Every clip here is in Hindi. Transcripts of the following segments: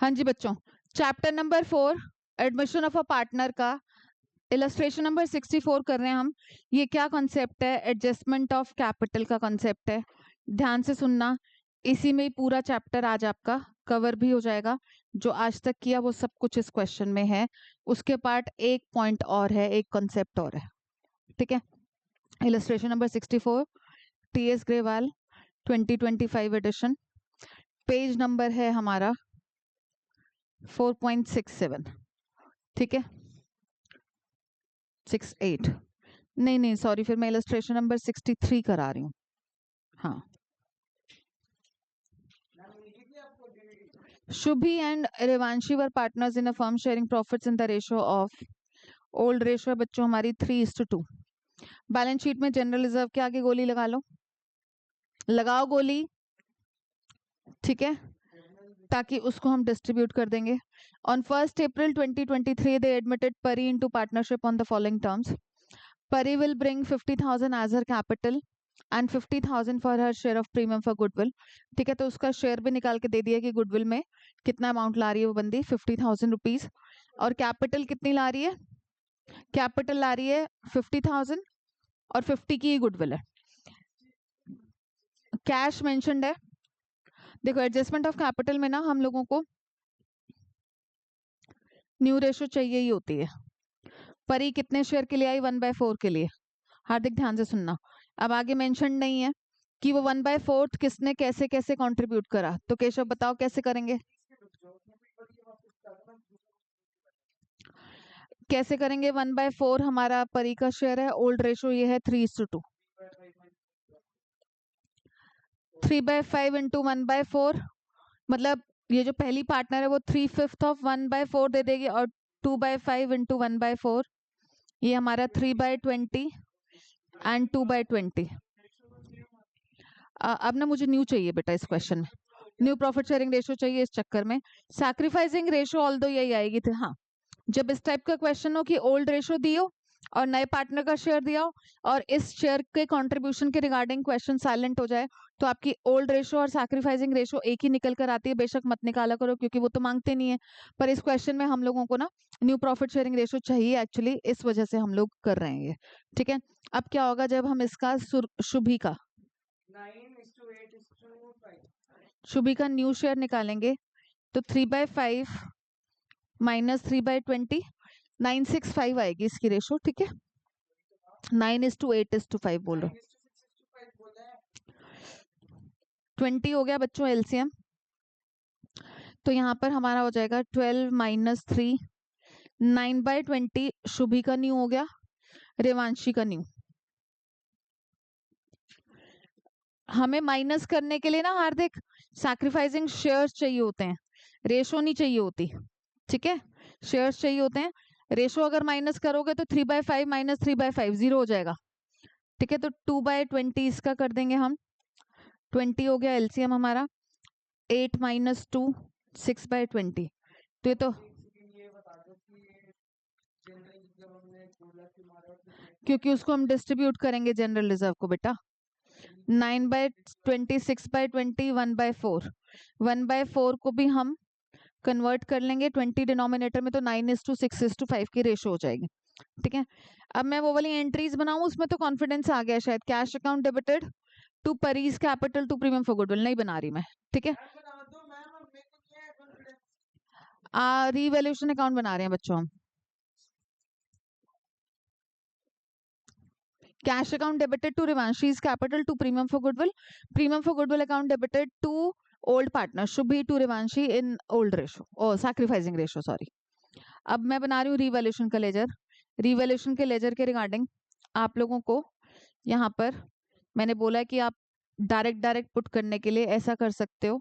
हाँ जी बच्चों, chapter number 4 admission of a partner का इलस्ट्रेशन नंबर 64 कर रहे हैं हम। ये क्या कॉन्सेप्ट है? एडजस्टमेंट ऑफ कैपिटल का कॉन्सेप्ट है। ध्यान से सुनना, इसी में ही पूरा चैप्टर आज आपका कवर भी हो जाएगा। जो आज तक किया वो सब कुछ इस क्वेश्चन में है। उसके पार्ट एक पॉइंट और है, एक कॉन्सेप्ट और है। ठीक है, illustration number 64 TS Grewal 2025 edition. Page number है हमारा 4.67। ठीक है, 68 नहीं सॉरी, फिर मैं इलस्ट्रेशन नंबर 63 करा रही हूँ। हाँ, Shubhi and Revanshi were partners in a firm sharing profits in the ratio of, old ratio है बच्चों हमारी 3:2। बैलेंस शीट में जनरल रिजर्व के आगे गोली लगा लो, लगाओ गोली। ठीक है, ताकि उसको हम डिस्ट्रीब्यूट कर देंगे। On 1st April 2023 they admitted Pari into partnership on the following terms. Pari will bring 50,000 as her capital and 50,000 for her share of premium for goodwill. ठीक है, तो उसका शेयर भी निकाल के दे दिया कि गुडविल में कितना अमाउंट ला रही है वो बंदी, 50,000 रुपीज। और कैपिटल कितनी ला रही है? कैपिटल ला रही है 50,000 और 50 की गुडविल है। कैश मेंशन्ड है। देखो, एडजस्टमेंट ऑफ कैपिटल में ना हम लोगों को न्यू रेशो चाहिए ही होती है। परी कितने शेयर के लिए आई? 1/4 के लिए। हार्दिक ध्यान से सुनना, अब आगे मेंशन नहीं है कि वो 1/4 किसने कैसे कैसे कंट्रीब्यूट करा। तो केशव बताओ कैसे करेंगे, कैसे करेंगे? 1/4 हमारा परी का शेयर है, ओल्ड रेशो ये है 3:2। 3/5 इंटू 1/4 मतलब ये जो पहली पार्टनर है वो 3/5 ऑफ 1/4 दे देगी, और 2/5 इंटू 1/4 ये हमारा 3/20 एंड 2/20। अब ना मुझे न्यू चाहिए बेटा इस क्वेश्चन में, न्यू प्रॉफिट शेयरिंग रेशियो चाहिए। इस चक्कर में सैक्रिफाइसिंग रेशियो ऑल दो यही आएगी थी। हाँ, जब इस टाइप का क्वेश्चन हो कि ओल्ड रेशियो दियो और नए पार्टनर का शेयर दिया हो और इस शेयर के कंट्रीब्यूशन के रिगार्डिंग क्वेश्चन साइलेंट हो जाए, तो आपकी ओल्ड रेशियो और सैक्रिफाइसिंग रेशियो एक ही निकल कर आती है। बेशक मत निकाला करो क्योंकि वो तो मांगते नहीं है, पर इस क्वेश्चन में हम लोगों को ना न्यू प्रॉफिट शेयरिंग रेशियो चाहिए एक्चुअली, इस वजह से हम लोग कर रहे हैं ये। ठीक है, अब क्या होगा जब हम इसका शुभी का न्यू शेयर निकालेंगे तो 3/5 माइनस 3/20 965 आएगी इसकी रेशो। ठीक है, 9:8:5 बोल रहा हूँ। 20 हो गया बच्चों एलसीएम, तो यहाँ पर हमारा हो जाएगा 12 - 3 9/20। शुभी का न्यू हो गया, रेवांशी का न्यू। हमें माइनस करने के लिए ना हार्दिक सैक्रिफाइसिंग शेयर्स चाहिए होते हैं, रेशो नहीं चाहिए होती। ठीक है, शेयर्स चाहिए होते हैं। रेशो अगर माइनस करोगे तो 3/5 - 3/5 0 हो जाएगा। ठीक है, तो 2/20 इसका कर देंगे हम। 20 हो गया एलसीएम हमारा, 8 - 2 6/20। तो ये तो क्योंकि उसको हम डिस्ट्रीब्यूट करेंगे जनरल रिजर्व को बेटा। 9/20 6/20 1/4। 1/4 को भी हम कन्वर्ट कर लेंगे 20 डिनोमिनेटर में, तो 9:6:5 की रेशो हो जाएगी। ठीक है, अब मैं वो वाली एंट्रीज बनाऊं, उसमें तो कॉन्फिडेंस आ गया शायद। कैश अकाउंट डेबिटेड टू परीज capital to premium for goodwill नहीं बना रही मैं। ठीक है, रीवैल्यूएशन अकाउंट बना रहे हैं बच्चों हम। Cash account debited to Revanshi's capital to premium for goodwill, premium for goodwill account debited to old partner Shubhi to Revanshi in old ratio और सैक्रिफाइसिंग रेशो सॉरी। अब मैं बना रही हूँ रीवैल्यूएशन का लेजर। रीवैल्यूएशन के लेजर के रिगार्डिंग आप लोगों को यहाँ पर मैंने बोला है कि आप डायरेक्ट पुट करने के लिए ऐसा कर सकते हो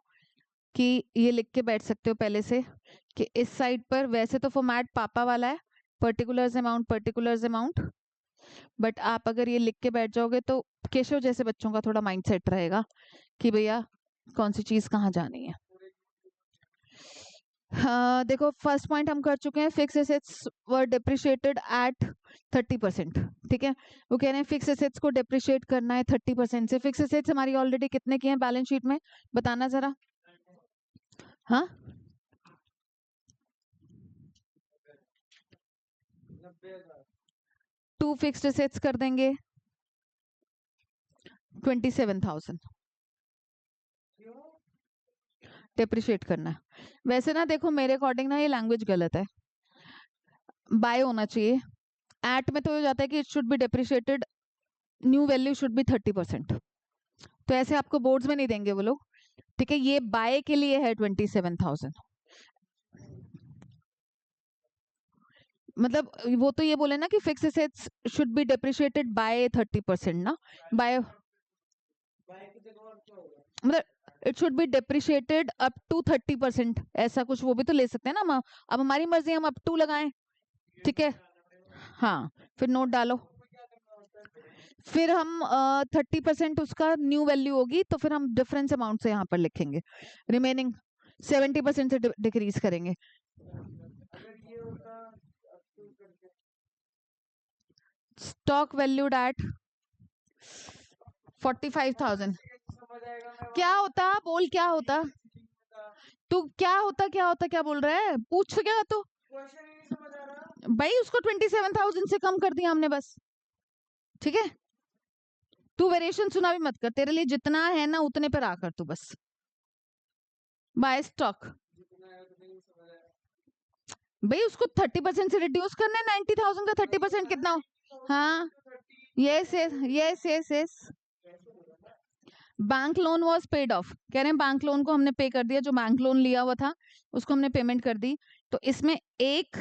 कि ये लिख के बैठ सकते हो पहले से कि इस साइड पर वैसे तो फॉर्मेट पापा वाला है, पर्टिकुलर्स अमाउंट, बट आप अगर ये लिख के बैठ जाओगे तो केशव जैसे बच्चों का थोड़ा माइंड सेट रहेगा कि भैया कौन सी चीज कहाँ जानी है। हाँ देखो, फर्स्ट पॉइंट हम कर चुके हैं, फिक्स एसेट्स वर डिप्रिशिएटेड एट 30%। ठीक है, वो कह रहे हैं फिक्स एसेट्स को डिप्रिशिएट करना है 30% से। फिक्स एसेट्स हमारी ऑलरेडी कितने की हैं बैलेंस शीट में, बताना जरा। हाँ, टू फिक्स्ड एसेट्स कर देंगे 27,000 डिप्रिशिएट करना है। वैसे ना देखो मेरे अकॉर्डिंग ना ये लैंग्वेज गलत है, बाय होना चाहिए। एट में तो हो जाता है कि it should be depreciated, new value should be 30%। तो ऐसे आपको बोर्ड्स में नहीं देंगे वो लोग, ठीक है। ये बाय के लिए है 27,000, मतलब वो तो ये बोले ना कि fixed assets should be depreciated by 30% ना, बाय मतलब it should be depreciated up to 30%, ऐसा कुछ वो भी तो ले सकते हैं ना हम। अब हमारी मर्जी, हम अप टू लगाएं, ठीक है। हाँ, फिर नोट डालो, फिर हम 30% उसका न्यू वैल्यू होगी, तो फिर हम डिफरेंस अमाउंट से यहाँ पर लिखेंगे, रिमेनिंग 70% से डिक्रीज करेंगे। स्टॉक वैल्यूड एट 45,000 क्या होता, बोल क्या होता तू, क्या होता क्या होता, क्या बोल रहा है, पूछ क्या तू भाई। उसको 27,000 से कम कर दिया हमने बस, ठीक है। तू वेरिएशन सुना भी मत कर, तेरे लिए जितना है ना उतने पर आकर तू बस बाय स्टॉक। भाई उसको 30% से रिड्यूस करना है, 90,000 का 30% कितना? हाँ, yes yes yes yes yes. Bank loan was paid of, कह रहे हैं बैंक लोन को हमने पे कर दिया, जो बैंक लोन लिया हुआ था उसको हमने पेमेंट कर दी। तो इसमें एक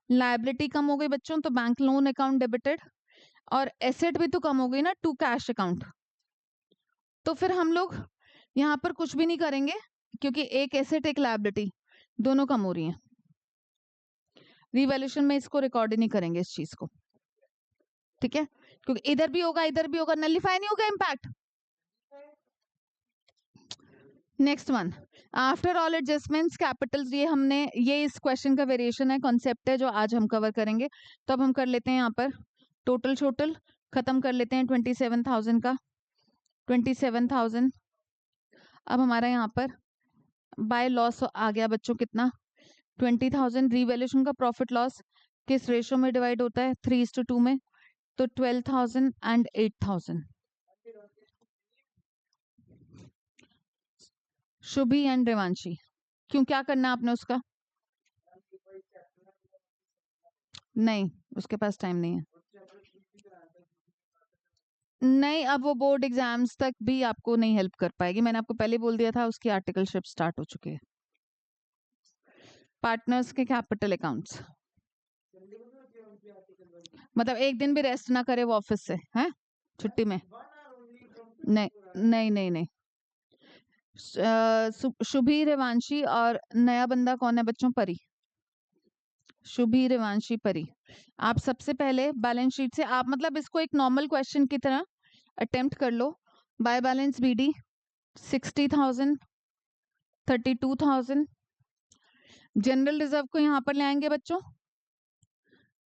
लायबिलिटी कम हो गई बच्चों, तो बैंक लोन अकाउंट डेबिटेड, और एसेट भी तो कम हो गई ना, टू कैश अकाउंट। तो फिर हम लोग यहाँ पर कुछ भी नहीं करेंगे, क्योंकि एक एसेट एक लायबिलिटी दोनों कम हो रही हैं। रिवैल्यूएशन में इसको रिकॉर्ड ही नहीं करेंगे इस चीज को, ठीक है, क्योंकि इधर भी होगा इधर भी होगा, नलिफाई नहीं होगा impact. Next one, after all adjustments Capitals, ये इस क्वेश्चन का वेरिएशन है, कॉन्सेप्ट है जो आज हम कवर करेंगे। तो अब हम कर लेते हैं यहाँ पर टोटल खत्म कर लेते हैं 27,000 का, 27,000। अब हमारा यहाँ पर बाय लॉस आ गया बच्चों कितना, 20,000। रिवैल्यूएशन का प्रॉफिट लॉस किस रेशो में डिवाइड होता है, 3:2 में, तो 12,000 एंड 8,000। शुभी एंड रेवांशी, क्यों, क्या करना है आपने उसका? नहीं, उसके पास टाइम नहीं है। नहीं, अब वो बोर्ड एग्जाम्स तक भी आपको नहीं हेल्प कर पाएगी, मैंने आपको पहले बोल दिया था, उसकी आर्टिकलशिप स्टार्ट हो चुकी है। पार्टनर्स के कैपिटल अकाउंट्स, मतलब एक दिन भी रेस्ट ना करे वो ऑफिस से, हैं छुट्टी में? नहीं नहीं नहीं नहीं। शुभी, रेवांशी और नया बंदा कौन है बच्चों, परी। शुभी, रेवांशी, परी। आप सबसे पहले बैलेंस शीट से आप मतलब इसको एक नॉर्मल क्वेश्चन की तरह अटेम्प्ट कर लो। By balance BD 60,000, 32,000। General reserve को यहाँ पर ले आएंगे बच्चों,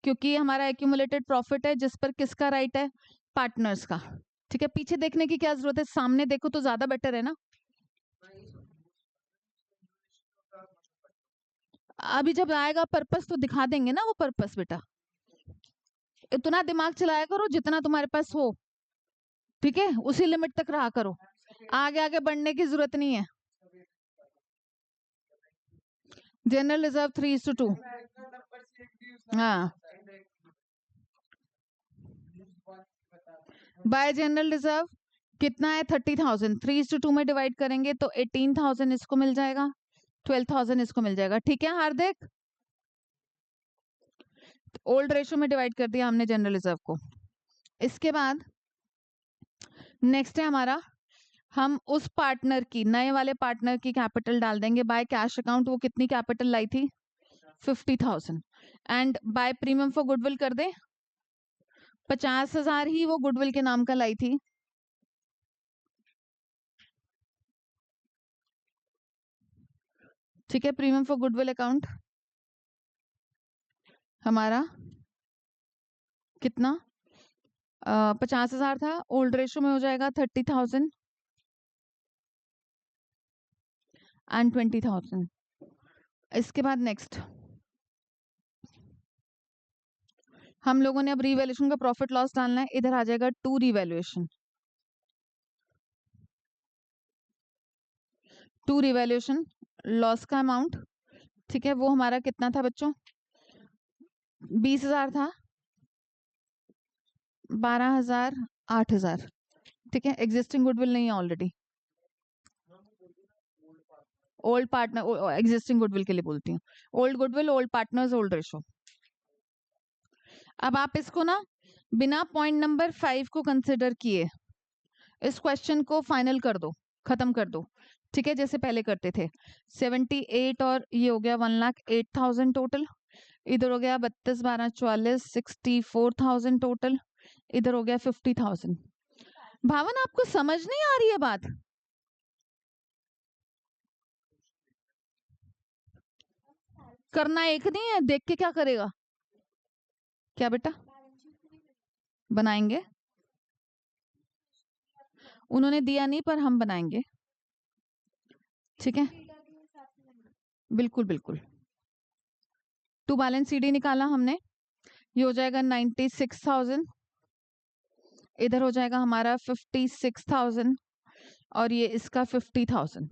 क्योंकि ये हमारा एक्यूमुलेटेड प्रॉफिट है जिस पर किसका राइट है, पार्टनर्स का, ठीक है। पीछे देखने की क्या जरूरत है, सामने देखो तो ज्यादा बेटर है ना। अभी जब आएगा पर्पस तो दिखा देंगे ना वो पर्पस, बेटा इतना दिमाग चलाया करो जितना तुम्हारे पास हो, ठीक है, उसी लिमिट तक रहा करो, आगे आगे बढ़ने की जरूरत नहीं है। जनरल रिजर्व 3:2, हाँ। बाय जनरल रिजर्व कितना है, 30,000, 3:2 में डिवाइड करेंगे तो 18,000 इसको मिल जाएगा, 12,000 इसको मिल जाएगा, ठीक है हार्दिक। ओल्ड रेशो में डिवाइड कर दिया हमने जनरल रिजर्व को। इसके बाद नेक्स्ट है हमारा, हम उस पार्टनर की, नए वाले पार्टनर की कैपिटल डाल देंगे बाय कैश अकाउंट, वो कितनी कैपिटल लाई थी, 50,000। And by premium for goodwill कर दे, 50,000 ही वो गुडविल के नाम का लाई थी, ठीक है। प्रीमियम फॉर गुडविल अकाउंट हमारा कितना, 50,000 था, ओल्ड रेशो में हो जाएगा 30,000 एंड 20,000। इसके बाद नेक्स्ट हम लोगों ने अब रीवैल्यूएशन का प्रॉफिट लॉस डालना है, इधर आ जाएगा to revaluation. To revaluation loss का अमाउंट, ठीक है, वो हमारा कितना था बच्चों? 20,000 था, 12,000, 8,000, ठीक है। एग्जिस्टिंग गुडविल नहीं है already, old partner, existing goodwill के लिए बोलती हूँ। Old goodwill, old partners, old ratio. अब आप इसको ना बिना पॉइंट नंबर 5 को कंसिडर किए इस क्वेश्चन को फाइनल कर दो, खत्म कर दो, ठीक है, जैसे पहले करते थे। 78 और ये हो गया 1,08,000 टोटल, इधर हो गया 32 12 44 64,000 टोटल, इधर हो गया 50,000। भावन आपको समझ नहीं आ रही है बात? करना एक नहीं है, देख के क्या करेगा? क्या बेटा बनाएंगे? उन्होंने दिया नहीं पर हम बनाएंगे, ठीक है, बिल्कुल बिल्कुल। टू बैलेंस सीडी निकाला हमने, ये हो जाएगा 96,000, इधर हो जाएगा हमारा 56,000 और ये इसका 50,000।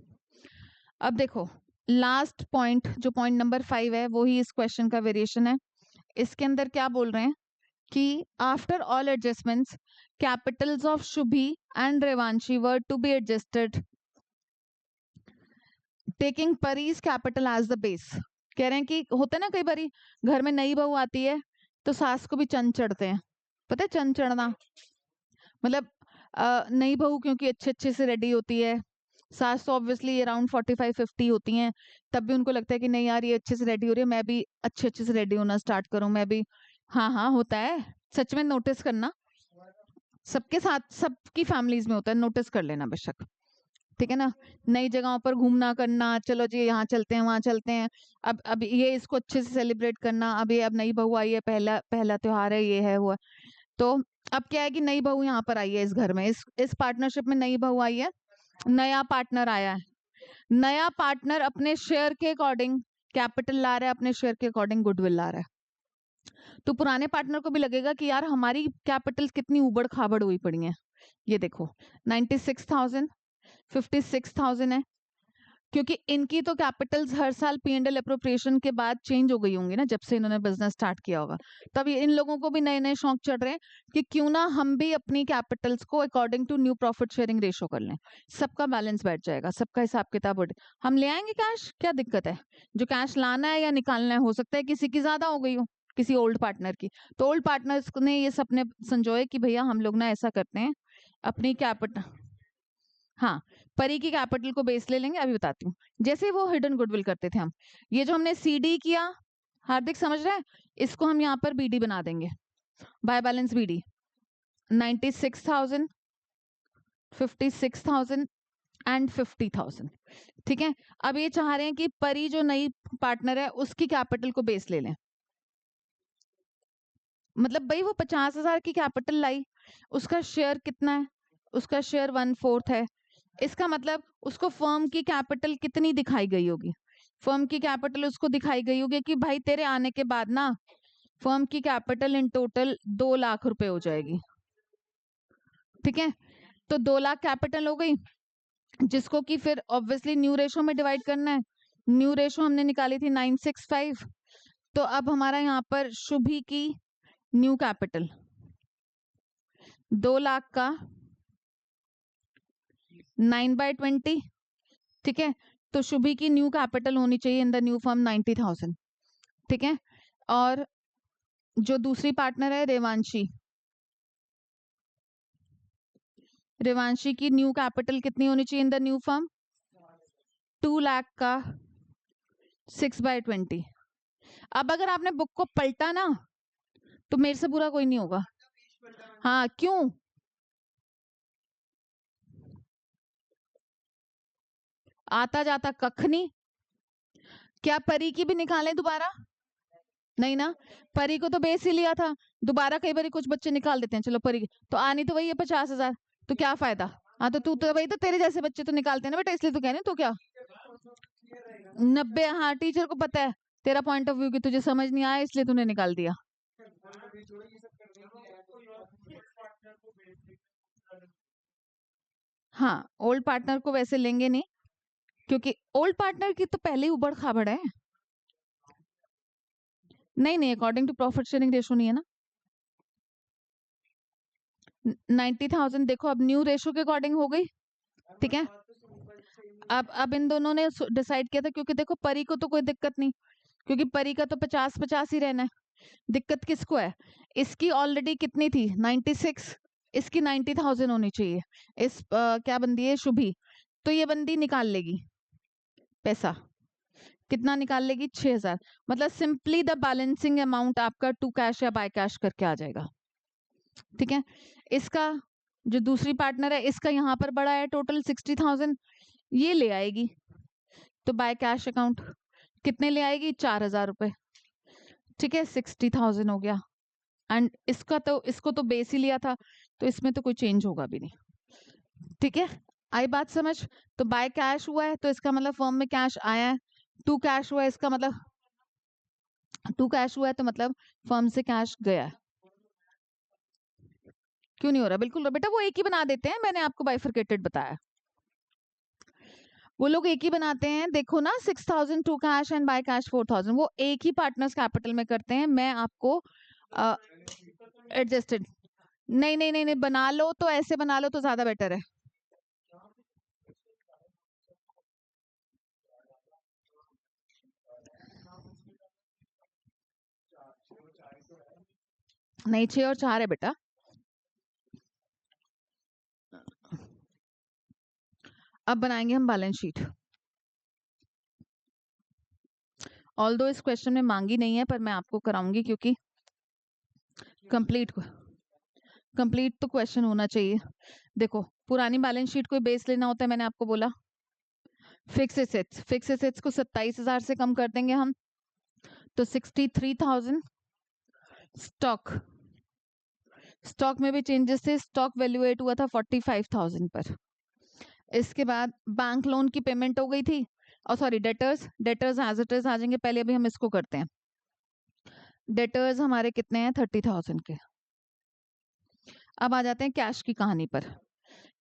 अब देखो लास्ट पॉइंट जो पॉइंट नंबर 5 है वो ही इस क्वेश्चन का वेरिएशन है। इसके अंदर क्या बोल रहे हैं कि after all adjustments capitals of Shubhi and Revanshi were to be adjusted taking Pari's capital as the base. कह रहे हैं कि होता है ना कई बारी घर में नई बहू आती है तो सास को भी चंद चढ़ते हैं, पता है चंद चढ़ना मतलब नई बहू क्योंकि अच्छे अच्छे से रेडी होती है, सास तो ऑब्वियसली अराउंड 45-50 होती हैं, तब भी उनको लगता है कि नहीं यार ये अच्छे से रेडी हो रही है, मैं भी अच्छे अच्छे से रेडी होना स्टार्ट करूं, मैं भी। हाँ हाँ होता है, सच में नोटिस करना, सबके साथ सबकी फैमिलीज में होता है, नोटिस कर लेना बेशक, ठीक है ना। नई जगहों पर घूमना करना, चलो जी यहाँ चलते हैं वहां चलते हैं, अब ये इसको अच्छे से सेलिब्रेट करना, अब ये अब नई बहू आई है, पहला पहला त्योहार है, ये है वो है। तो अब क्या है कि नई बहू यहाँ पर आई है इस घर में, इस पार्टनरशिप में नई बहू आई है, नया पार्टनर आया है, नया पार्टनर अपने शेयर के अकॉर्डिंग कैपिटल ला रहा है, अपने शेयर के अकॉर्डिंग गुडविल ला रहा है। तो पुराने पार्टनर को भी लगेगा कि यार हमारी कैपिटल कितनी उबड़ खाबड़ हुई पड़ी है। ये देखो 96,000, 56,000 है, क्योंकि इनकी तो कैपिटल्स हर साल P&L अप्रोप्रिएशन के बाद चेंज हो गई होंगी ना, जब से इन्होंने बिजनेस स्टार्ट किया होगा, तब इन लोगों को भी नए नए शौक चढ़ रहे हैं कि क्यों ना हम भी अपनी कैपिटल्स को according to new profit sharing ratio कर लें, सबका बैलेंस बैठ जाएगा, सबका हिसाब किताब हम ले आएंगे कैश, क्या दिक्कत है? जो कैश लाना है या निकालना है, हो सकता है किसी की ज्यादा हो गई हो, किसी ओल्ड पार्टनर की, तो ओल्ड पार्टनर्स ने ये सपने संजोए कि भैया हम लोग ना ऐसा करते हैं अपनी कैपिटल, हाँ परी की कैपिटल को बेस ले लेंगे। अभी बताती हूँ, जैसे वो हिडन गुडविल करते थे हम, ये जो हमने सीडी किया, हार्दिक समझ रहा है, इसको हम यहाँ पर बीडी बना देंगे, बाय बैलेंस बीडी 96,000, 56,000 एंड 50,000, ठीक है। अब ये चाह रहे हैं कि परी जो नई पार्टनर है उसकी कैपिटल को बेस ले लें, मतलब भाई वो 50,000 की कैपिटल लाई, उसका शेयर कितना है? उसका शेयर 1/4 है, इसका मतलब उसको फर्म की कैपिटल कितनी दिखाई गई होगी? फर्म की कैपिटल उसको दिखाई गई होगी कि भाई तेरे आने के बाद ना फर्म की कैपिटल इन टोटल 2 लाख रुपए हो जाएगी, ठीक है। तो 2 लाख कैपिटल हो गई, जिसको कि फिर ऑब्वियसली न्यू रेशो में डिवाइड करना है, न्यू रेशो हमने निकाली थी 965, तो अब हमारा यहाँ पर शुभी की न्यू कैपिटल 2 लाख का 9/20, ठीक है। तो शुभी की न्यू कैपिटल होनी चाहिए इन द न्यू फर्म 90,000, ठीक है। और जो दूसरी पार्टनर है रेवांशी, रेवांशी की न्यू कैपिटल कितनी होनी चाहिए in the new firm? 2 lakh का 6/20। अब अगर आपने बुक को पलटा ना तो मेरे से बुरा कोई नहीं होगा। हाँ क्यों? आता जाता कख नहीं, क्या परी की भी निकालें दोबारा? नहीं ना, परी को तो बेस ही लिया था, दोबारा कई बार कुछ बच्चे निकाल देते हैं, चलो परी तो आनी तो वही है 50,000, तो क्या फायदा? हाँ तो तू तो वही तो, तेरे जैसे बच्चे तो निकालते हैं ना बेटा, इसलिए तो कह रहे तो क्या 90, हाँ टीचर को पता है तेरा पॉइंट ऑफ व्यू कि तुझे समझ नहीं आया इसलिए तूने निकाल दिया। हाँ, ओल्ड पार्टनर को वैसे लेंगे नहीं, क्योंकि ओल्ड पार्टनर की तो पहले ही उबड़ खाबड़ है। नहीं नहीं, according to profit sharing ratio नहीं है ना। 90,000 देखो अब न्यू रेशो के अकॉर्डिंग हो गई, ठीक है। अब इन दोनों ने डिसाइड किया था, क्योंकि देखो परी को तो कोई दिक्कत नहीं, क्योंकि परी का तो 50-50 ही रहना है। दिक्कत किसको है? इसकी ऑलरेडी कितनी थी 96, इसकी 90,000 होनी चाहिए। इस क्या बंदी है शुभी, तो ये बंदी निकाल लेगी पैसा, कितना निकाल लेगी 6,000। मतलब सिंपली द बैलेंसिंग अमाउंट आपका टू कैश या बाय कैश करके आ जाएगा, ठीक है। इसका जो दूसरी पार्टनर है, इसका यहाँ पर बड़ा है टोटल 60,000, ये ले आएगी, तो बाय कैश अकाउंट कितने ले आएगी 4,000 रुपए, ठीक है। 60,000 हो गया, एंड इसको तो बेस ही लिया था, तो इसमें तो कोई चेंज होगा भी नहीं, ठीक है। आई बात समझ? तो बाय कैश हुआ है, तो इसका मतलब फर्म में कैश आया है। टू कैश हुआ है, इसका मतलब टू कैश हुआ है, तो मतलब फर्म से कैश गया है। क्यों नहीं हो रहा? बिल्कुल बेटा, वो एक ही बना देते हैं, मैंने आपको बाइफरकेटेड बताया, वो लोग एक ही बनाते हैं। देखो ना, 6,000 to cash and by cash 4,000, वो एक ही पार्टनर्स कैपिटल में करते हैं। मैं आपको एडजस्टेड नहीं नहीं नहीं नहीं, बना लो तो ऐसे बना लो तो ज्यादा बेटर है। नहीं, 6 और 4 है बेटा। अब बनाएंगे हम बैलेंस शीट। ऑल्दो इस क्वेश्चन में मांगी नहीं है, पर मैं आपको कराऊंगी, क्योंकि कंप्लीट तो क्वेश्चन होना चाहिए। देखो, पुरानी बैलेंस शीट कोई बेस लेना होता है, मैंने आपको बोला फिक्स एसेट्स को 27,000 से कम कर देंगे हम, तो 63,000। स्टॉक में भी चेंजेस थे, स्टॉक वैल्यूएट हुआ था 45,000 पर। इसके बाद बैंक लोन की पेमेंट हो गई थी, और sorry debtors as it is आ जाएंगे। पहले अभी हम इसको करते हैं। डेटर्स हमारे कितने हैं 30,000 के। अब आ जाते हैं कैश की कहानी पर।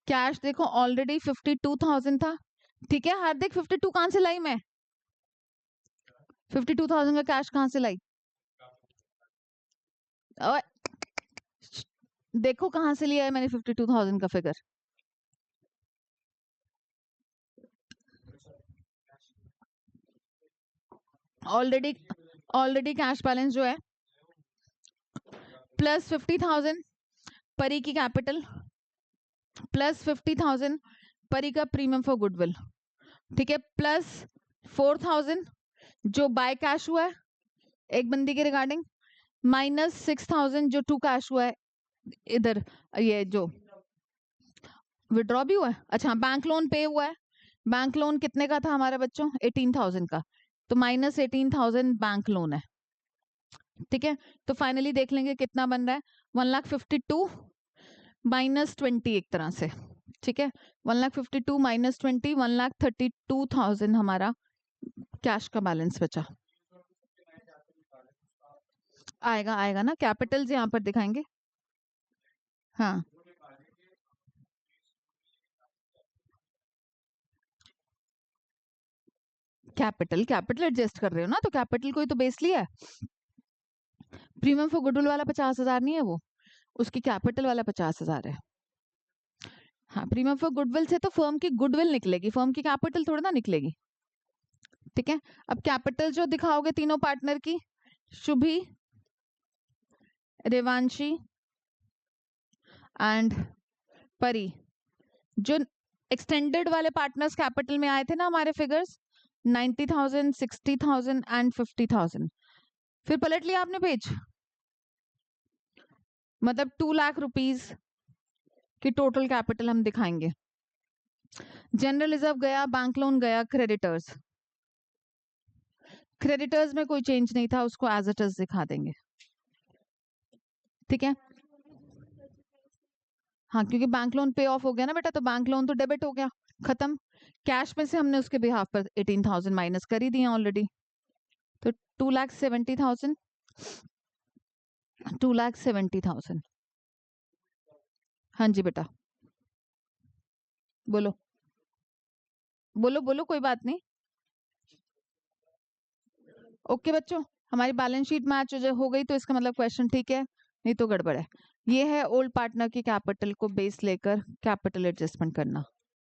कैश देखो ऑलरेडी 52,000 था, ठीक है। हार्दिक 52 कहां से लाई मैं? 52,000 का कैश कहां से लाई? ओए, देखो कहां से लिया है मैंने 52,000 का फिगर। ऑलरेडी कैश बैलेंस जो है प्लस 50,000 परी की कैपिटल, प्लस 50,000 परी का प्रीमियम फॉर गुडविल, ठीक है, प्लस 4,000 जो बाय कैश हुआ है एक बंदी के रिगार्डिंग, माइनस 6,000 जो टू कैश हुआ है इधर, ये जो विड्रॉ भी हुआ है। अच्छा, बैंक लोन पे हुआ है। बैंक लोन कितने का था हमारे बच्चों? 18,000 का, तो माइनस 18,000 बैंक लोन है, ठीक है। तो फाइनली देख लेंगे कितना बन रहा है, 1,52,000 माइनस 20 एक तरह से, ठीक है। 1,52,000 माइनस 20, 1,32,000 हमारा कैश का बैलेंस बचा। आएगा ना, कैपिटल्स यहाँ पर दिखाएंगे। हाँ, कैपिटल एडजस्ट कर रहे हो ना, तो कैपिटल को ही तो बेस लिया है। प्रीमियम फॉर गुडविल वाला 50,000 नहीं है, वो उसकी कैपिटल वाला 50,000 है। हाँ, प्रीमियम फॉर गुडविल से तो फर्म की गुडविल निकलेगी, फर्म की कैपिटल थोड़ी ना निकलेगी, ठीक है। अब कैपिटल जो दिखाओगे तीनों पार्टनर की, शुभी, रेवांशी एंड परी, जो एक्सटेंडेड वाले पार्टनर्स कैपिटल में आए थे ना हमारे फिगर्स, 90,000, 60,000 एंड 50,000। फिर पलट लिया आपने पेज, मतलब 2 लाख रुपीस की टोटल कैपिटल हम दिखाएंगे। जनरल रिजर्व गया, बैंक लोन गया, क्रेडिटर्स में कोई चेंज नहीं था, उसको एज इट इज दिखा देंगे, ठीक है। हाँ, क्योंकि बैंक लोन पे ऑफ हो गया ना बेटा, तो बैंक लोन तो डेबिट हो गया, खत्म। कैश में से हमने उसके बिहाफ पर 18,000 माइनस कर ही दिए ऑलरेडी, तो 2,70,000 2,70,000। हाँ जी बेटा, बोलो बोलो बोलो, कोई बात नहीं। ओके बच्चों, हमारी बैलेंस शीट मैच हो गई तो इसका मतलब क्वेश्चन ठीक है, नहीं तो गड़बड़ है। ये है ओल्ड पार्टनर की कैपिटल को बेस लेकर कैपिटल एडजस्टमेंट करना।